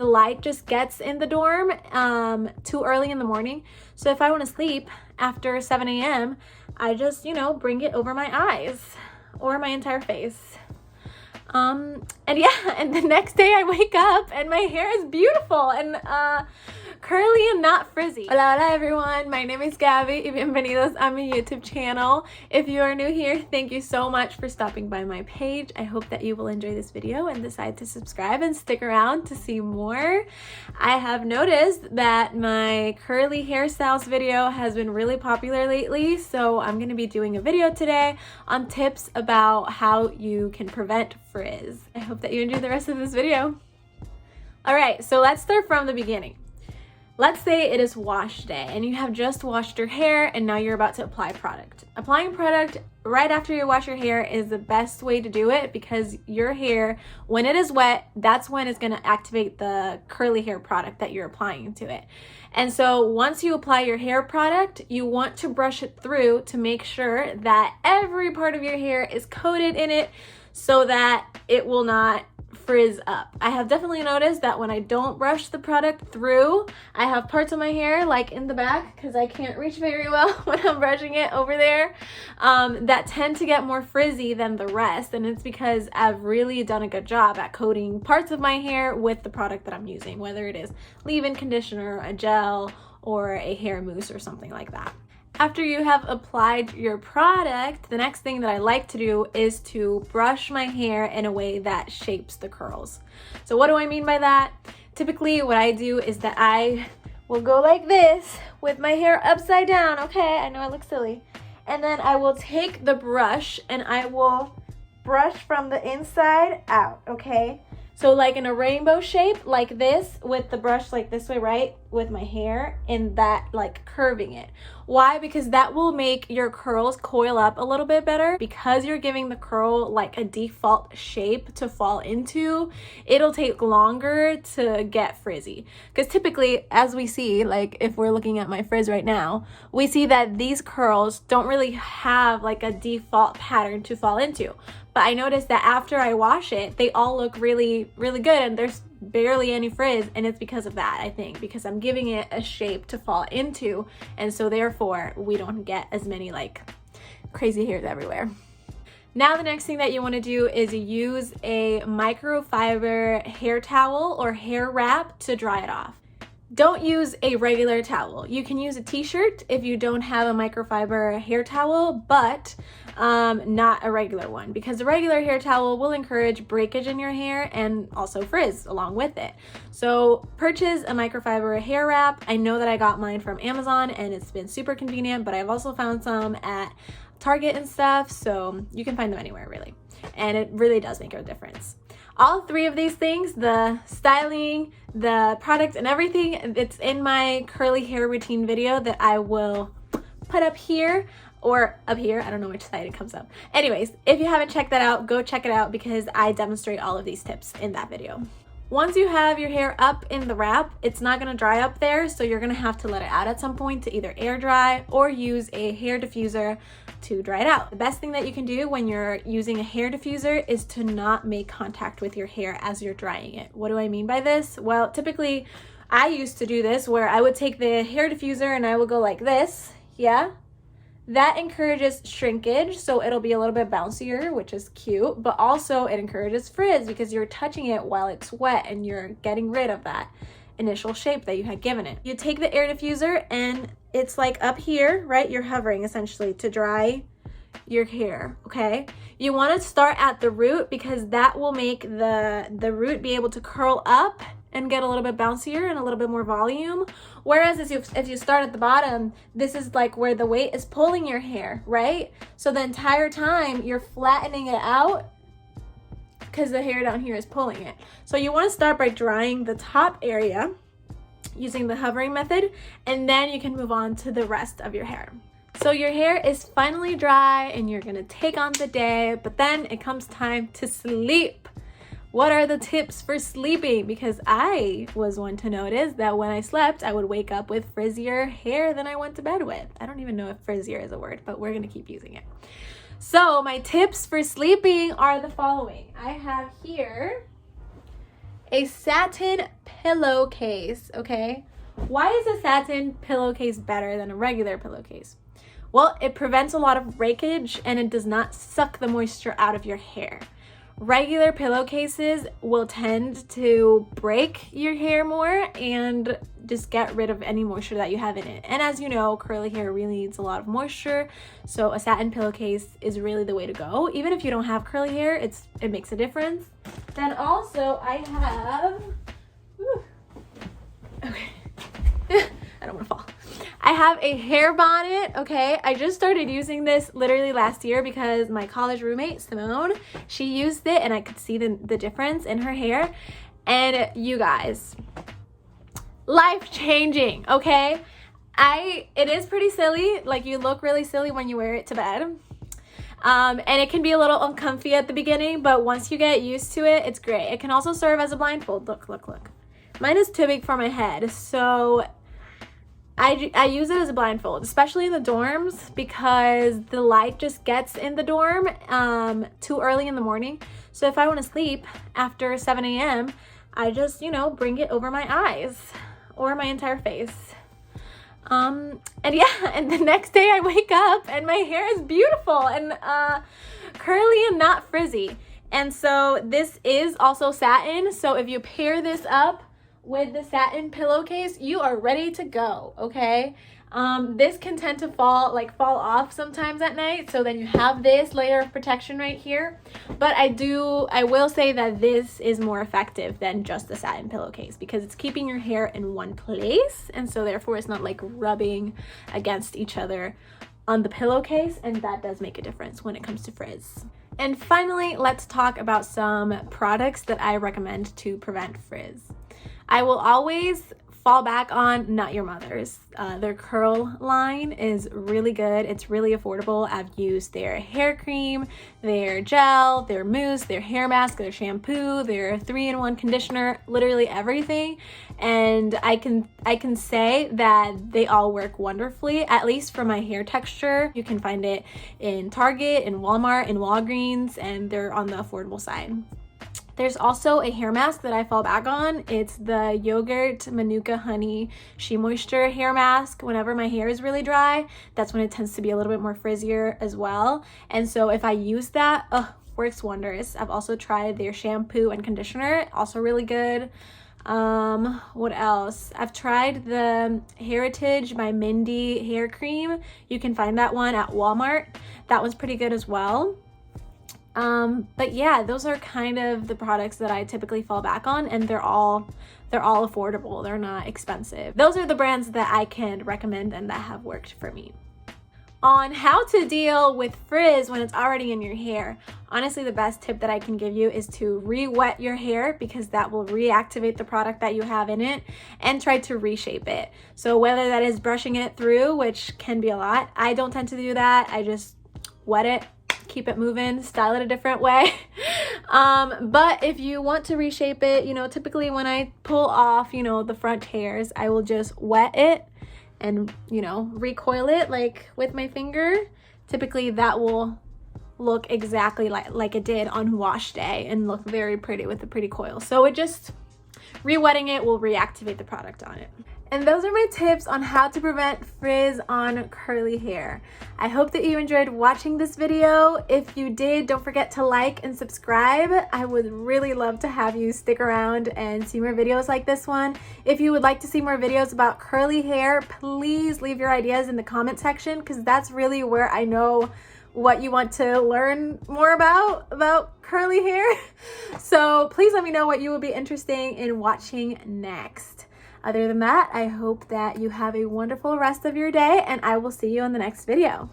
light just gets in the dorm too early in the morning. So if I want to sleep after 7 a.m., I just, you know, bring it over my eyes or my entire face. And yeah, and the next day I wake up and my hair is beautiful and curly and not frizzy. Hola, hola everyone, my name is Gabby y bienvenidos a mi YouTube channel. If you are new here, thank you so much for stopping by my page. I hope that you will enjoy this video and decide to subscribe and stick around to see more. I have noticed that my curly hairstyles video has been really popular lately, so I'm going to be doing a video today on tips about how you can prevent frizz. I hope that you enjoy the rest of this video. Alright, so let's start from the beginning. Let's say it is wash day and you have just washed your hair and now you're about to apply product. Applying product right after you wash your hair is the best way to do it because your hair, when it is wet, that's when it's going to activate the curly hair product that you're applying to it. And so once you apply your hair product, you want to brush it through to make sure that every part of your hair is coated in it so that it will not frizz up. I have definitely noticed that when I don't brush the product through, I have parts of my hair like in the back because I can't reach very well when I'm brushing it over there that tend to get more frizzy than the rest, and it's because I've really done a good job at coating parts of my hair with the product that I'm using, whether it is leave-in conditioner, a gel, or a hair mousse or something like that. After you have applied your product, the next thing that I like to do is to brush my hair in a way that shapes the curls. So what do I mean by that? Typically what I do is that I will go like this with my hair upside down. Okay, I know I look silly. And then I will take the brush and I will brush from the inside out, okay? So like in a rainbow shape, like this, with the brush like this way, right? With my hair and that like curving it. Why? Because that will make your curls coil up a little bit better. Because you're giving the curl like a default shape to fall into, it'll take longer to get frizzy. Because typically, as we see, like if we're looking at my frizz right now, we see that these curls don't really have like a default pattern to fall into. But I noticed that after I wash it, they all look really, really good and there's barely any frizz, and it's because of that, I think, because I'm giving it a shape to fall into, and so therefore we don't get as many like crazy hairs everywhere. Now the next thing that you want to do is use a microfiber hair towel or hair wrap to dry it off. Don't use a regular towel. You can use a t-shirt if you don't have a microfiber hair towel, but not a regular one, because the regular hair towel will encourage breakage in your hair and also frizz along with it. So purchase a microfiber hair wrap. I know that I got mine from Amazon and it's been super convenient, but I've also found some at Target and stuff, so you can find them anywhere really. And it really does make a difference. All three of these things, the styling, the product, and everything, it's in my curly hair routine video that I will put up here or up here. I don't know which side it comes up. Anyways, if you haven't checked that out, go check it out because I demonstrate all of these tips in that video. Once you have your hair up in the wrap, it's not going to dry up there, so you're going to have to let it out at some point to either air dry or use a hair diffuser to dry it out. The best thing that you can do when you're using a hair diffuser is to not make contact with your hair as you're drying it. What do I mean by this? Well, typically I used to do this where I would take the hair diffuser and I would go like this, yeah? That encourages shrinkage, so it'll be a little bit bouncier, which is cute, but also it encourages frizz because you're touching it while it's wet and you're getting rid of that initial shape that you had given it. You take the air diffuser and it's like up here, right? You're hovering essentially to dry your hair, okay? You want to start at the root because that will make the root be able to curl up and get a little bit bouncier and a little bit more volume. Whereas if you start at the bottom, this is like where the weight is pulling your hair, right? So the entire time you're flattening it out because the hair down here is pulling it. So you want to start by drying the top area using the hovering method, and then you can move on to the rest of your hair. So your hair is finally dry and you're gonna take on the day, but then it comes time to sleep. What are the tips for sleeping? Because I was one to notice that when I slept, I would wake up with frizzier hair than I went to bed with. I don't even know if frizzier is a word, but we're gonna keep using it. So my tips for sleeping are the following. I have here a satin pillowcase, okay? Why is a satin pillowcase better than a regular pillowcase? Well, it prevents a lot of breakage and it does not suck the moisture out of your hair. Regular pillowcases will tend to break your hair more and just get rid of any moisture that you have in it. And as you know, curly hair really needs a lot of moisture, so a satin pillowcase is really the way to go. Even if you don't have curly hair, it makes a difference. Then also I have, okay, I don't want to fall. I have a hair bonnet, okay? I just started using this literally last year because my college roommate, Simone, she used it and I could see the difference in her hair. And you guys, life-changing, okay? It is pretty silly. Like, you look really silly when you wear it to bed. And it can be a little uncomfy at the beginning, but once you get used to it, it's great. It can also serve as a blindfold. Look, look, look. Mine is too big for my head, so I use it as a blindfold, especially in the dorms because the light just gets in the dorm too early in the morning. So if I want to sleep after 7 a.m., I just, bring it over my eyes or my entire face. And yeah, and the next day I wake up and my hair is beautiful and curly and not frizzy. And so this is also satin. So if you pair this up with the satin pillowcase, you are ready to go, okay? This can tend to fall off sometimes at night, so then you have this layer of protection right here. But I will say that this is more effective than just the satin pillowcase because it's keeping your hair in one place, and so therefore it's not like rubbing against each other on the pillowcase, and that does make a difference when it comes to frizz. And finally, let's talk about some products that I recommend to prevent frizz. I will always fall back on Not Your Mother's. Their curl line is really good. It's really affordable. I've used their hair cream, their gel, their mousse, their hair mask, their shampoo, their 3-in-1 conditioner, literally everything. And I can say that they all work wonderfully, at least for my hair texture. You can find it in Target, in Walmart, in Walgreens, and they're on the affordable side. There's also a hair mask that I fall back on. It's the Yogurt Manuka Honey She Moisture hair mask. Whenever my hair is really dry, that's when it tends to be a little bit more frizzier as well. And so if I use that, works wonders. I've also tried their shampoo and conditioner, also really good. What else? I've tried the Heritage by Mindy hair cream. You can find that one at Walmart. That one's pretty good as well. But yeah, those are kind of the products that I typically fall back on, and they're all affordable. They're not expensive. Those are the brands that I can recommend and that have worked for me. On how to deal with frizz when it's already in your hair, honestly, the best tip that I can give you is to re-wet your hair because that will reactivate the product that you have in it, and try to reshape it. So whether that is brushing it through, which can be a lot, I don't tend to do that. I just wet it, keep it moving, style it a different way. But if you want to reshape it, typically when I pull off, the front hairs, I will just wet it and, recoil it like with my finger. Typically that will look exactly like it did on wash day and look very pretty with a pretty coil. So re-wetting it will reactivate the product on it. And those are my tips on how to prevent frizz on curly hair. I hope that you enjoyed watching this video. If you did, don't forget to like and subscribe. I would really love to have you stick around and see more videos like this one. If you would like to see more videos about curly hair, please leave your ideas in the comment section because that's really where I know what you want to learn more about curly hair. So please let me know what you would be interested in watching next. Other than that, I hope that you have a wonderful rest of your day, and I will see you in the next video.